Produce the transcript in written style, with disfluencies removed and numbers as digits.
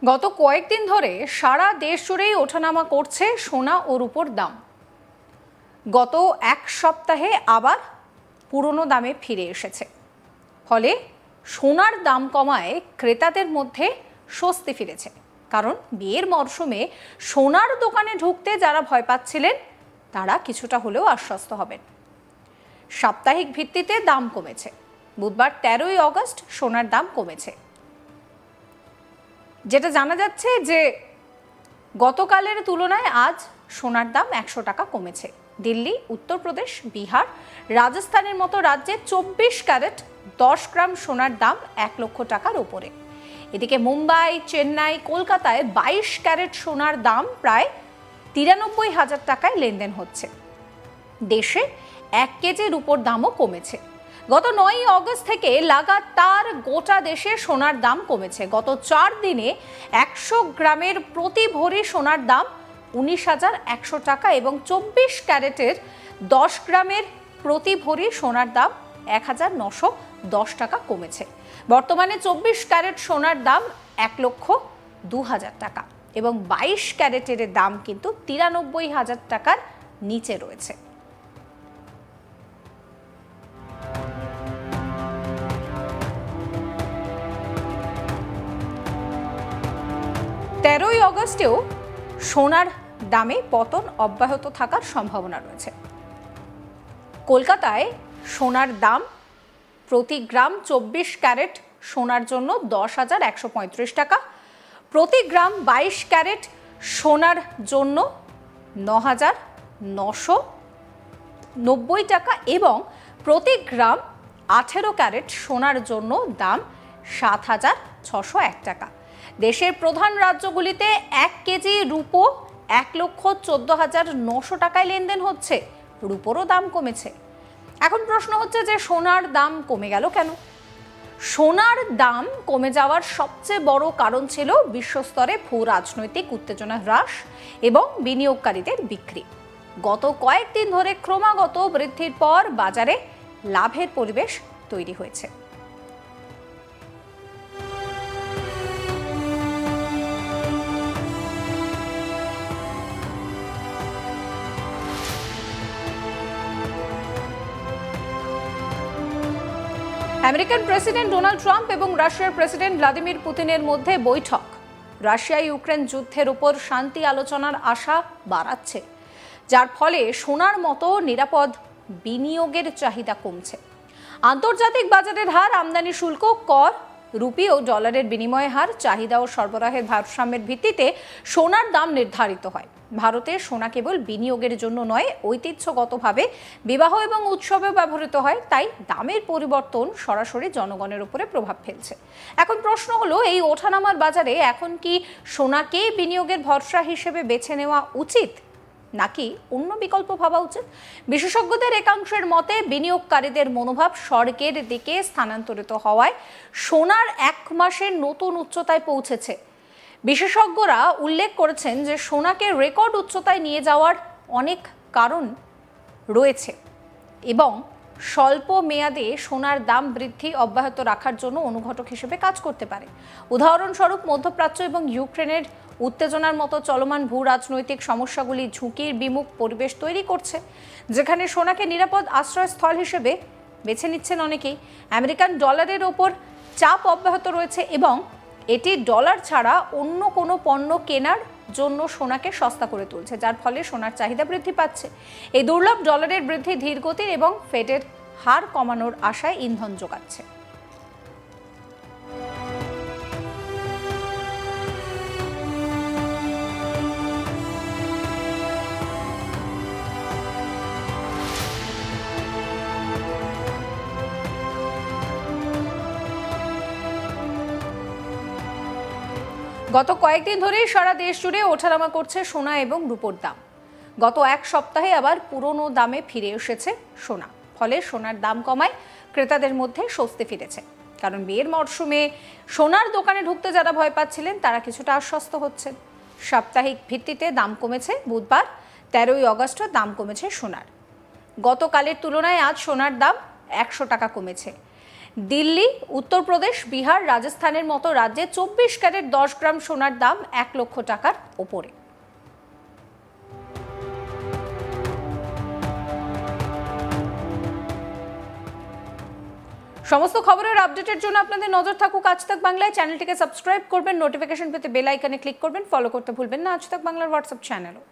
গত কয়েকদিন ধরে সারা দেশ জুড়েই ওঠানামা করছে সোনা ও রূপোর দাম। গত এক সপ্তাহে আবার পুরনো দামে ফিরে এসেছে। ফলে সোনার দাম কমায় ক্রেতাদের মধ্যে স্বস্তি ফিরেছে। কারণ বিয়ের মরশুমে সোনার দোকানে ঢুকতে যারা ভয় পাচ্ছিলেন তারা কিছুটা হলেও আশ্বস্ত হবেন। সাপ্তাহিক ভিত্তিতে দাম কমেছে। বুধবার 13ই অগস্ট সোনার দাম কমেছে। যেটা জানা যাচ্ছে যে গতকালের তুলনায় আজ সোনার দাম 100 টাকা কমেছে। দিল্লি, উত্তরপ্রদেশ, বিহার, রাজস্থানের মতো রাজ্যে 24 ক্যারেট 10 গ্রাম সোনার দাম 1 লক্ষ টাকার উপরে। এদিকে মুম্বাই, চেন্নাই, কলকাতায় 22 ক্যারেট সোনার দাম প্রায় 93,000 টাকায় লেনদেন হচ্ছে। দেশে 1 কেজি রূপোর দামও কমেছে। গত 9ই অগস্ট থেকে লাগাতার গোটা দেশে সোনার দাম কমেছে। গত 4 দিনে 100 গ্রামের প্রতি ভরি সোনার দাম 19,100 টাকা এবং 24 ক্যারেটের 10 গ্রামের প্রতি ভরি সোনার দাম 1,910 টাকা কমেছে। বর্তমানে 24 ক্যারেট সোনার দাম 1,02,000 টাকা এবং 22 ক্যারেটের দাম কিন্তু 93,000 টাকার নিচে রয়েছে। তেরোই অগস্টেও সোনার দামে পতন অব্যাহত থাকার সম্ভাবনা রয়েছে। কলকাতায় সোনার দাম প্রতি গ্রাম 24 ক্যারেট সোনার জন্য 10,135 টাকা, প্রতি গ্রাম 22 ক্যারেট সোনার জন্য 9,990 টাকা এবং প্রতি গ্রাম 18 ক্যারেট সোনার জন্য দাম 7,601 টাকা। দেশের প্রধান রাজ্যগুলিতে 1 কেজি রূপো 1,14,900 টাকায় লেনদেন হচ্ছে। রূপোরও দাম কমেছে। এখন প্রশ্ন হচ্ছে যে সোনার দাম কমে গেল কেন? সোনার দাম কমে যাওয়ার সবচেয়ে বড় কারণ ছিল বিশ্বস্তরে ভূ রাজনৈতিক উত্তেজনা হ্রাস এবং বিনিয়োগকারীদের বিক্রি। গত কয়েকদিন ধরে ক্রমাগত বৃদ্ধির পর বাজারে লাভের পরিবেশ তৈরি হয়েছে। আমেরিকান প্রেসিডেন্ট ডোনাল্ড ট্রাম্প এবং রাশিয়ার প্রেসিডেন্ট ভ্লাদিমির পুতিনের মধ্যে বৈঠক রাশিয়া ইউক্রেন যুদ্ধের উপর শান্তি আলোচনার আশা বাড়াচ্ছে, যার ফলে সোনার মতো নিরাপদ বিনিয়োগের চাহিদা কমছে। আন্তর্জাতিক বাজারের হার, আমদানি শুল্ক, কর, রুপি ও ডলারের বিনিময় হার, চাহিদা ও সরবরাহের ভারসাম্যের ভিত্তিতে সোনার দাম নির্ধারিত হয়। ভারতে সোনা কেবল বিনিয়োগের জন্য নয়, ঐতিহ্যগতভাবে বিবাহ এবং উৎসবেও ব্যবহৃত হয়। তাই দামের পরিবর্তন সরাসরি জনগণের উপরে প্রভাব ফেলছে। এখন প্রশ্ন হলো, এই ওঠানামার বাজারে এখন কি সোনাকে বিনিয়োগের ভরসা হিসেবে বেছে নেওয়া উচিত নাকি অন্য বিকল্প ভাবা উচিত? বিশেষজ্ঞদের একাংশের মতে বিনিয়োগকারীদের মনোভাব স্বর্গের দিকে স্থানান্তরিত হওয়ায় সোনার 1 মাসের নতুন উচ্চতায় পৌঁছেছে। বিশেষজ্ঞরা উল্লেখ করেছেন যে সোনাকে রেকর্ড উচ্চতায় নিয়ে যাওয়ার অনেক কারণ রয়েছে এবং স্বল্প মেয়াদে সোনার দাম বৃদ্ধি অব্যাহত রাখার জন্য অনুঘটক হিসেবে কাজ করতে পারে। উদাহরণস্বরূপ, মধ্যপ্রাচ্য এবং ইউক্রেনের উত্তেজনার মতো চলমান ভূ রাজনৈতিক সমস্যাগুলি ঝুঁকির বিমুখ পরিবেশ তৈরি করছে, যেখানে সোনাকে নিরাপদ আশ্রয়স্থল হিসেবে বেছে নিচ্ছেন অনেকেই। আমেরিকান ডলারের ওপর চাপ অব্যাহত রয়েছে এবং এটি ডলার ছাড়া অন্য কোনো পণ্য কেনার জন্য সোনাকে সস্তা করে তুলছে, যার ফলে সোনার চাহিদা বৃদ্ধি পাচ্ছে। এই দুর্লভ ডলারের বৃদ্ধি ধীরগতির এবং ফেডের হার কমানোর আশায় ইন্ধন যোগাচ্ছে। গত কয়েকদিন ধরেই সারা দেশ জুড়ে ওঠানামা করছে সোনা এবং রূপোর দাম। গত এক সপ্তাহে আবার পুরনো দামে ফিরে এসেছে সোনা। ফলে সোনার দাম কমায় ক্রেতাদের মধ্যে স্বস্তি ফিরেছে। কারণ বিয়ের মরশুমে সোনার দোকানে ঢুকতে যারা ভয় পাচ্ছিলেন তারা কিছুটা আশ্বস্ত হচ্ছেন। সাপ্তাহিক ভিত্তিতে দাম কমেছে। বুধবার 13ই অগস্ট দাম কমেছে সোনার। গতকালের তুলনায় আজ সোনার দাম 100 টাকা কমেছে। দিল্লি, উত্তরপ্রদেশ, বিহার, রাজস্থানের মতো রাজ্যে 24 ক্যারেট 10 গ্রাম সোনার দাম 1 লক্ষ টাকার ওপরে। সমস্ত খবরের আপডেটের জন্য আপনাদের নজর থাকুক আজ তাক বাংলায়। চ্যানেলটিকে সাবস্ক্রাইব করবেন, নোটিফিকেশন পেতে বেল আইকনে ক্লিক করবেন, ফলো করতে ভুলবেন না আজ তাক বাংলার হোয়াটসঅ্যাপ চ্যানেলও।